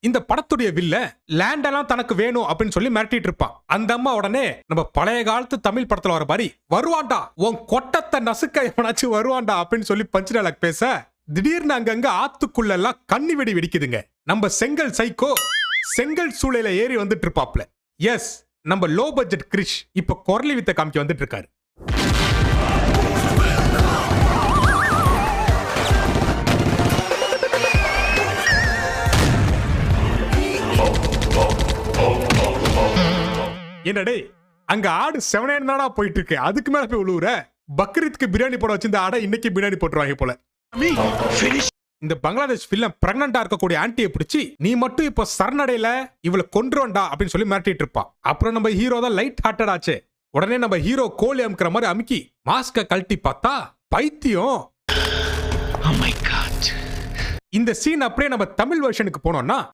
இந்த படத்துடைய வில்ல லேண்ட் எல்லாம் தனக்கு வேணும் அப்படின்னு சொல்லி மிரட்டிட்டு இருப்பான். அந்த அம்மா உடனே நம்ம பழைய காலத்து தமிழ் படத்துல வர மாதிரி வருவான்டா உன் கொட்டத்தை நசுக்க எவனாச்சும் வருவான்டா அப்படின்னு சொல்லி பஞ்ச் டயலாக் பேச திடீர்னு அங்கங்க ஆத்துக்குள்ள எல்லாம் கண்ணி வெடி வெடிக்குதுங்க. நம்ம செங்கல் சைக்கோ செங்கல் சூளையில ஏறி வந்துட்டு இருப்பாப்ல. எஸ், நம்ம லோ பட்ஜெட் கிரிஷ் இப்ப குரலி வித்த காமிக்க வந்துட்டு இருக்காரு. என்னடே அங்க ஆடு செவனேன்னு தானா போயிட்டு இருக்கு, அதுக்கு மேல போய் உழுவுற? பக்ரீத்துக்கு பிரியாணி போட வச்சிருந்த ஆடை இன்னைக்கு பிரியாணி போட்டுருவாங்க போல. இந்த பங்களாதேஷ் பிள்ளை பிரெக்னண்டா இருக்கக்கூடிய ஆன்டியை பிடிச்சி நீ மட்டும் இப்ப சரணடையில இவளை கொன்றுவண்டா அப்படின்னு சொல்லி மிரட்டிட்டு இருப்பான். அப்புறம் நம்ம ஹீரோ தான் லைட் ஹார்ட்டட் ஆச்சு. உடனே நம்ம ஹீரோ கோழி அமுக்கிற மாதிரி அமுக்கி மாஸ்க கழட்டி பார்த்தா பைத்தியம். இந்த சீன் அப்படியே நம்ம தமிழ் வெர்ஷனுக்கு போனோம்னா